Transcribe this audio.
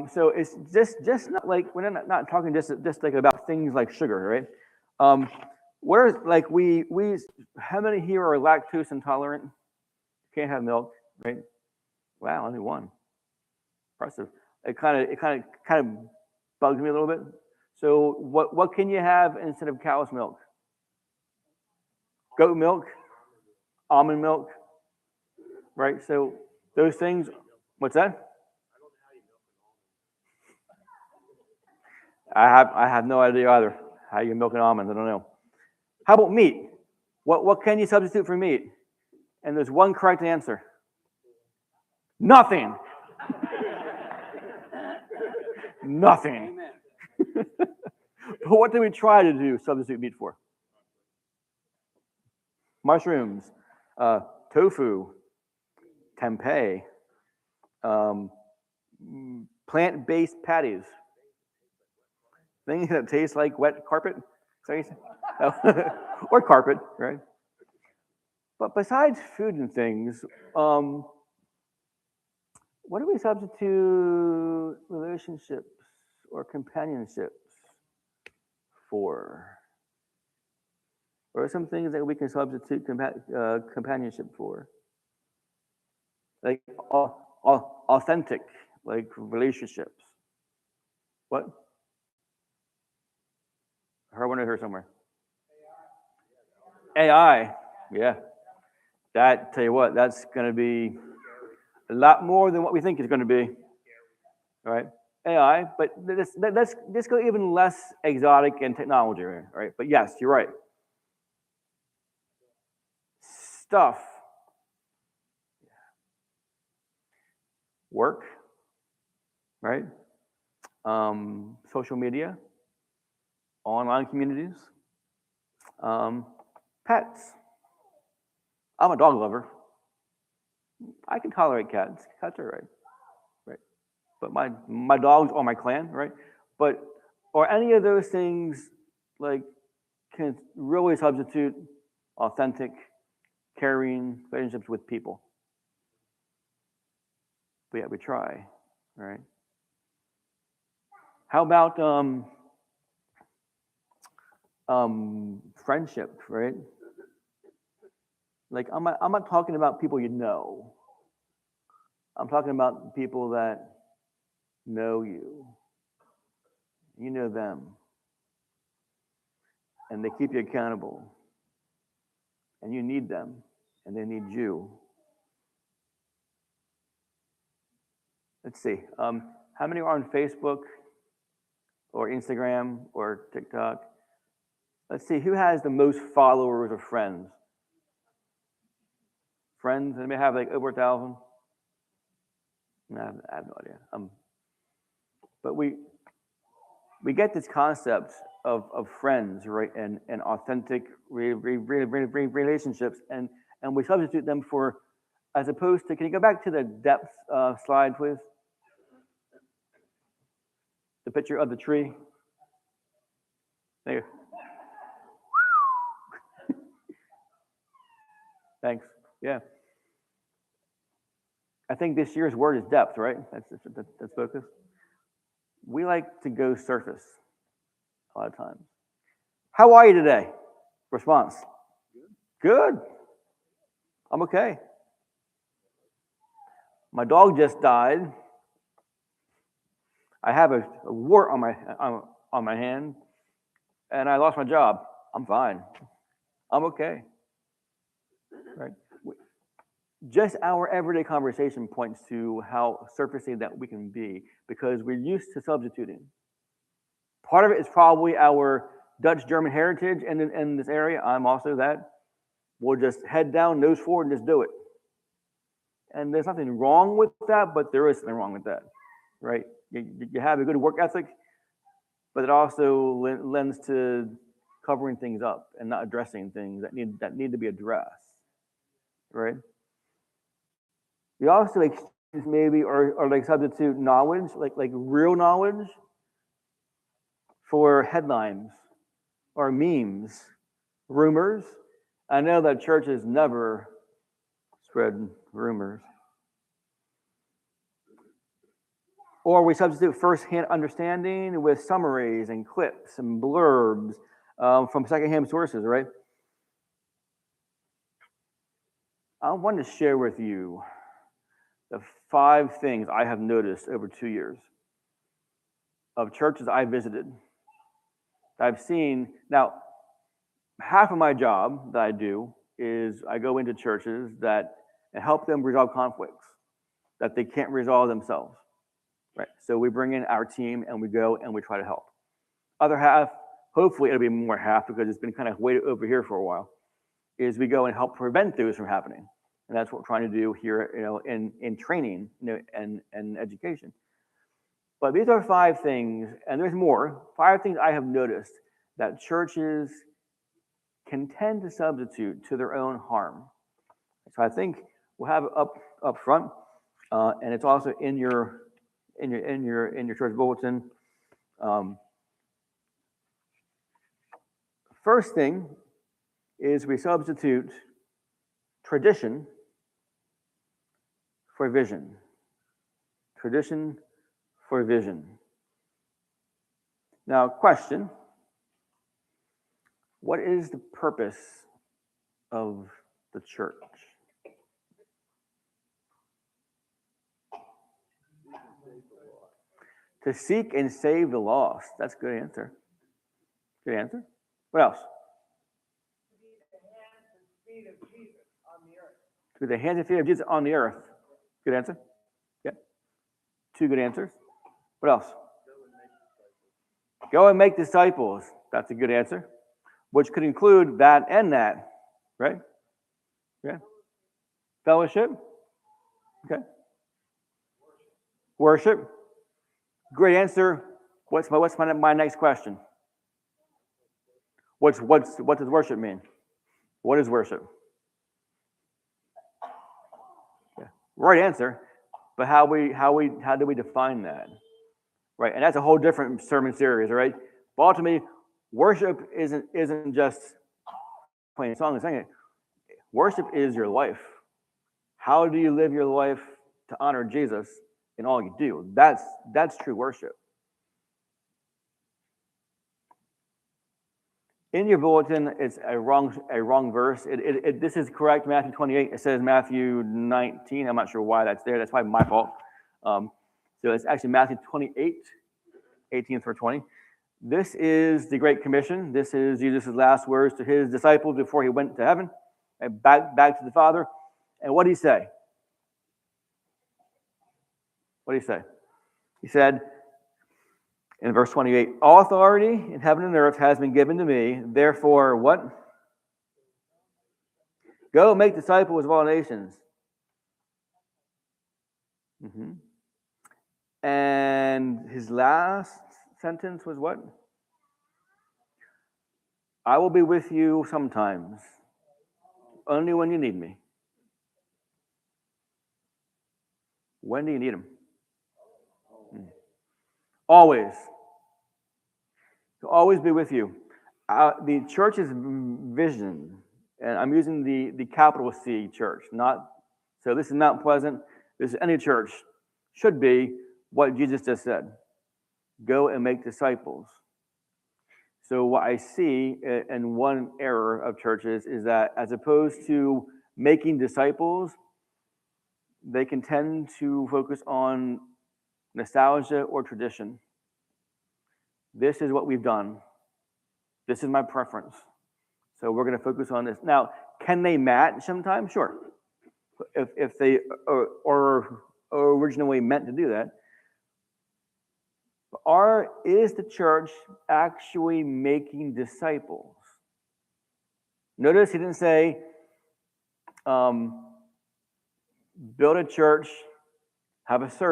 So it's just not like we're not talking just like about things like sugar, right? Um, what are like we how many here are lactose intolerant? Can't have milk, right? Wow, only one. Impressive. It kind of bugs me a little bit. So what can you have instead of cow's milk? Goat milk, almond milk, right? So those things. What's that? I have no idea either. How you milk an almond? I don't know. How about meat? What can you substitute for meat? And there's one correct answer. Nothing. Nothing. But what do we try to do substitute meat for? Mushrooms, uh, tofu, tempeh, um, plant-based patties, things that taste like wet carpet. Or carpet, right? But besides food and things, what do we substitute relationships or companionships for? What are some things that we can substitute companionship for? Like authentic, like relationships. What? I heard one of her somewhere. AI. Yeah. That, tell you what, that's going to be a lot more than what we think it's going to be. All right. AI, but let's go even less exotic in technology, right? But yes, you're right. Stuff, work, right? Social media, online communities, um, pets. I'm a dog lover. I can tolerate cats. Cats are right, right? But my dogs are my clan, right? But or any of those things like can really substitute authentic, caring relationships with people. But yeah, we try, right? How about friendship, right? Like I'm not talking about people you know. I'm talking about people that know you. You know them, and they keep you accountable, and you need them, and they need you. Let's see. How many are on Facebook or Instagram or TikTok? Let's see. Who has the most followers or friends? Friends? Anybody have like over 1,000? No, I have no idea. But we get this concept of friends, right, and authentic relationships, and we substitute them for, as opposed to, can you go back to the depth slide, please? The picture of the tree. There. Thanks. Yeah. I think this year's word is depth, right? That's focus. We like to go surface a lot of times. How are you today? Response. Good. I'm okay. My dog just died. I have a wart on my hand, and I lost my job. I'm fine. I'm okay. Right? Just our everyday conversation points to how surfacey that we can be because we're used to substituting. Part of it is probably our Dutch German heritage in this area. I'm also that. We'll just head down, nose forward, and just do it. And there's nothing wrong with that, but there is something wrong with that, right? You have a good work ethic, but it also lends to covering things up and not addressing things that need to be addressed, right? We also exchange maybe or like substitute knowledge, like real knowledge, for headlines or memes, rumors. I know that churches never spread rumors. Or we substitute first-hand understanding with summaries and clips and blurbs from second-hand sources, right? I want to share with you the 5 things I have noticed over 2 years of churches I visited. I've seen, now, half of my job that I do is I go into churches that and help them resolve conflicts that they can't resolve themselves, right? So we bring in our team and we go and we try to help. Other half, hopefully it'll be more half because it's been kind of way over here for a while, is we go and help prevent those from happening. And that's what we're trying to do here, in training, and education. But these are 5 things, and there's more, 5 things I have noticed that churches can tend to substitute to their own harm. So I think we'll have it up front, and it's also in your church bulletin. First thing is we substitute tradition for vision. Tradition for vision. Now, question: what is the purpose of the church? To seek and save the lost. That's a good answer. Good answer. What else? To be the hands and feet of Jesus on the earth. Good answer. Yeah. 2 good answers. What else? Go and make disciples. That's a good answer. Which could include that and that, right? Yeah. Fellowship. Okay. Worship. Great answer. What's my next question? What does worship mean? What is worship? Yeah. Right answer. But how do we define that? Right, and that's a whole different sermon series, right? But ultimately, worship isn't just playing a song and singing it. Worship is your life. How do you live your life to honor Jesus in all you do? That's true worship. In your bulletin, it's a wrong verse. This is correct, Matthew 28. It says Matthew 19. I'm not sure why that's there. That's probably my fault. So it's actually Matthew 28, 18 through 20. This is the Great Commission. This is Jesus' last words to his disciples before he went to heaven, and back to the Father. And what did he say? What did he say? He said in verse 28, all authority in heaven and earth has been given to me. Therefore, what? Go make disciples of all nations. Mm-hmm. And his last sentence was what? I will be with you sometimes, only when you need me. When do you need him? Always. He'll always be with you. The church's vision, and I'm using the capital C church, so this is Mount Pleasant, this is any church, should be what Jesus just said. Go and make disciples. So what I see in one error of churches is that as opposed to making disciples, they can tend to focus on nostalgia or tradition. This is what we've done. This is my preference. So we're going to focus on this. Now, can they match sometimes? Sure. If they are originally meant to do that. Is the church actually making disciples? Notice he didn't say, build a church, have a service.